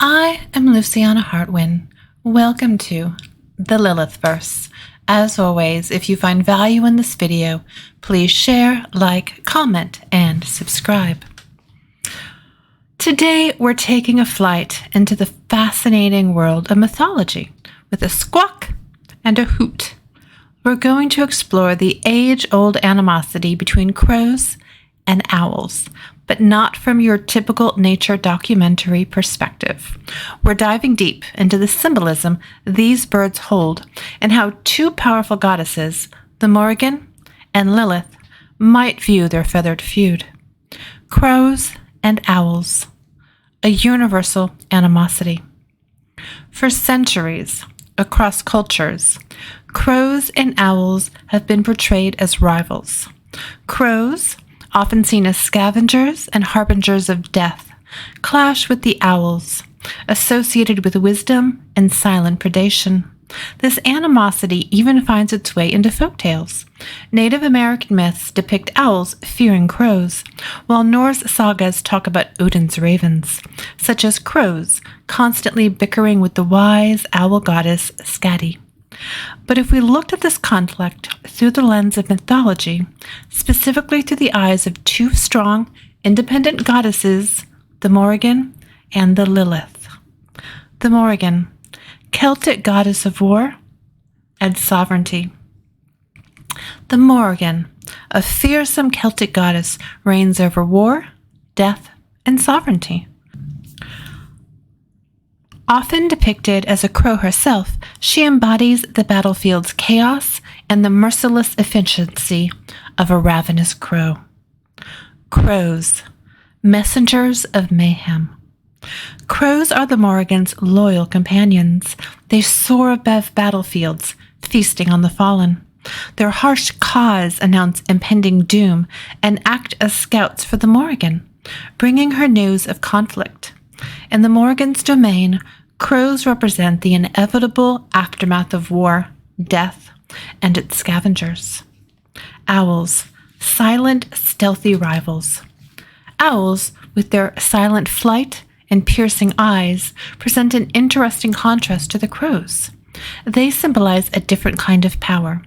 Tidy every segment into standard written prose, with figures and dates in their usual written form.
I am Luciana Hartwin. Welcome to the Lilith Verse. As always, if you find value in this video, please share, like, comment, and subscribe. Today, we're taking a flight into the fascinating world of mythology with a squawk and a hoot. We're going to explore the age-old animosity between crows and owls, but not from your typical nature documentary perspective. We're diving deep into the symbolism these birds hold and how two powerful goddesses, the Morrigan and Lilith, might view their feathered feud. Crows and owls, a universal animosity. For centuries, across cultures, crows and owls have been portrayed as rivals. Crows, often seen as scavengers and harbingers of death, clash with the owls, associated with wisdom and silent predation. This animosity even finds its way into folktales. Native American myths depict owls fearing crows, while Norse sagas talk about Odin's ravens, such as crows constantly bickering with the wise owl goddess Skadi. But if we looked at this conflict through the lens of mythology, specifically through the eyes of two strong, independent goddesses, the Morrigan and the Lilith. The Morrigan, Celtic goddess of war and sovereignty. The Morrigan, a fearsome Celtic goddess, reigns over war, death, and sovereignty. Often depicted as a crow herself, she embodies the battlefield's chaos and the merciless efficiency of a ravenous crow. Crows, messengers of mayhem. Crows are the Morrigan's loyal companions. They soar above battlefields, feasting on the fallen. Their harsh caws announce impending doom and act as scouts for the Morrigan, bringing her news of conflict. In the Morrigan's domain, crows represent the inevitable aftermath of war, death, and its scavengers. Owls, silent, stealthy rivals. Owls, with their silent flight and piercing eyes, present an interesting contrast to the crows. They symbolize a different kind of power: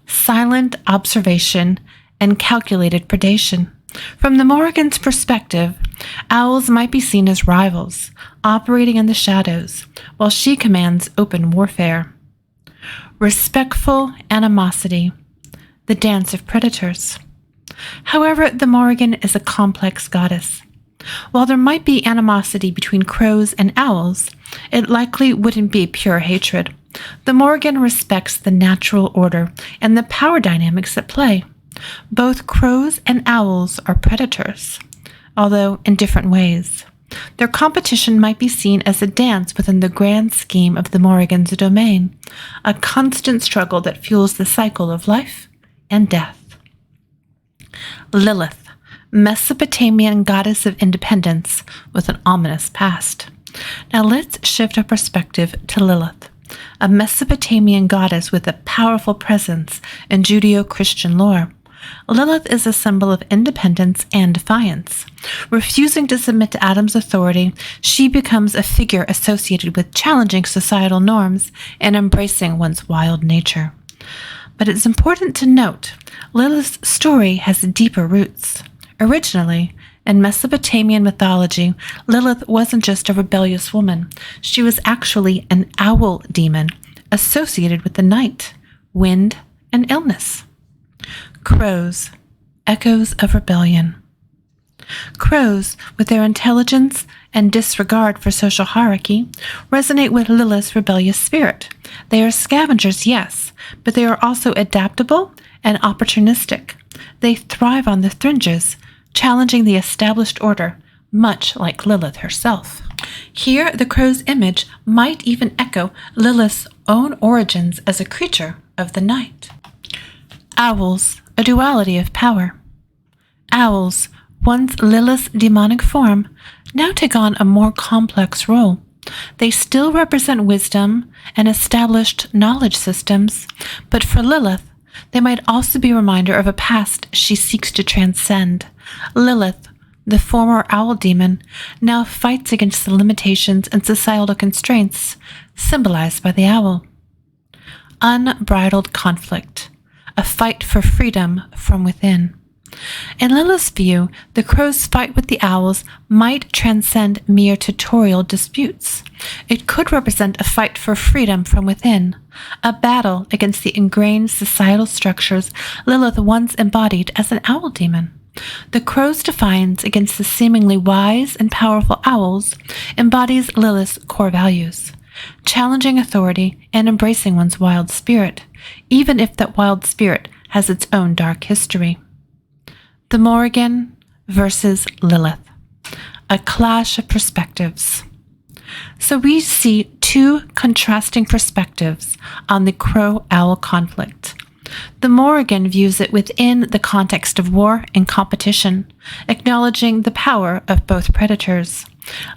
silent observation and calculated predation. From the Morrigan's perspective, owls might be seen as rivals, operating in the shadows, while she commands open warfare. Respectful animosity, the dance of predators. However, the Morrigan is a complex goddess. While there might be animosity between crows and owls, it likely wouldn't be pure hatred. The Morrigan respects the natural order and the power dynamics at play. Both crows and owls are predators, although in different ways. Their competition might be seen as a dance within the grand scheme of the Morrigan's domain, a constant struggle that fuels the cycle of life and death. Lilith, Mesopotamian goddess of independence with an ominous past. Now let's shift our perspective to Lilith, a Mesopotamian goddess with a powerful presence in Judeo-Christian lore. Lilith is a symbol of independence and defiance. Refusing to submit to Adam's authority, she becomes a figure associated with challenging societal norms and embracing one's wild nature. But it's important to note, Lilith's story has deeper roots. Originally, in Mesopotamian mythology, Lilith wasn't just a rebellious woman. She was actually an owl demon associated with the night, wind, and illness. Crows, echoes of rebellion. Crows, with their intelligence and disregard for social hierarchy, resonate with Lilith's rebellious spirit. They are scavengers, yes, but they are also adaptable and opportunistic. They thrive on the fringes, challenging the established order, much like Lilith herself. Here, the crow's image might even echo Lilith's own origins as a creature of the night. Owls, a duality of power. Owls, once Lilith's demonic form, now take on a more complex role. They still represent wisdom and established knowledge systems, but for Lilith, they might also be a reminder of a past she seeks to transcend. Lilith, The former owl demon now fights against the limitations and societal constraints symbolized by the owl. Unbridled conflict, a fight for freedom from within. In Lilith's view, the crow's fight with the owls might transcend mere tutorial disputes. It could represent a fight for freedom from within, a battle against the ingrained societal structures Lilith once embodied as an owl demon. The crow's defiance against the seemingly wise and powerful owls embodies Lilith's core values, challenging authority and embracing one's wild spirit, even if that wild spirit has its own dark history. The Morrigan versus Lilith, a clash of perspectives. So we see two contrasting perspectives on the crow-owl conflict. The Morrigan views it within the context of war and competition, acknowledging the power of both predators.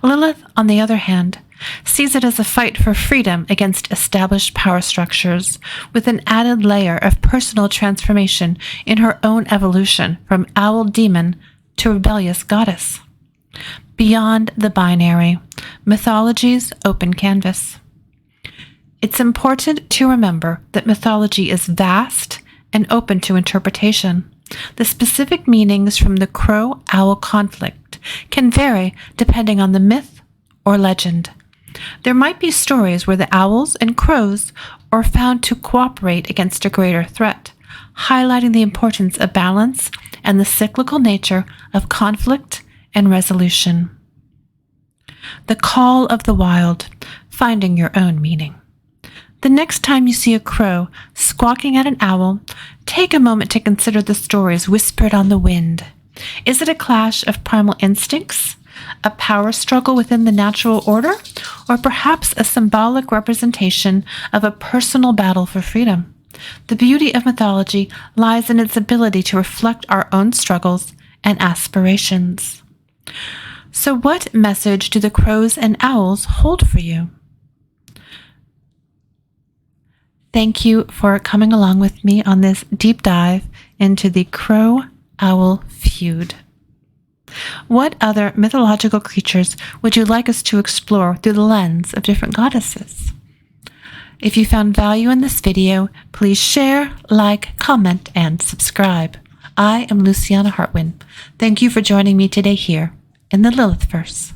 Lilith, on the other hand, sees it as a fight for freedom against established power structures, with an added layer of personal transformation in her own evolution from owl demon to rebellious goddess. Beyond the binary, mythology's open canvas. It's important to remember that mythology is vast and open to interpretation. The specific meanings from the crow-owl conflict can vary depending on the myth or legend. There might be stories where the owls and crows are found to cooperate against a greater threat, highlighting the importance of balance and the cyclical nature of conflict and resolution. The call of the wild, finding your own meaning. The next time you see a crow squawking at an owl, take a moment to consider the stories whispered on the wind. Is it a clash of primal instincts, a power struggle within the natural order, or perhaps a symbolic representation of a personal battle for freedom? The beauty of mythology lies in its ability to reflect our own struggles and aspirations. So what message do the crows and owls hold for you? Thank you for coming along with me on this deep dive into the crow-owl feud. What other mythological creatures would you like us to explore through the lens of different goddesses? If you found value in this video, please share, like, comment, and subscribe. I am Luciana Hartwin. Thank you for joining me today here in the Lilith Verse.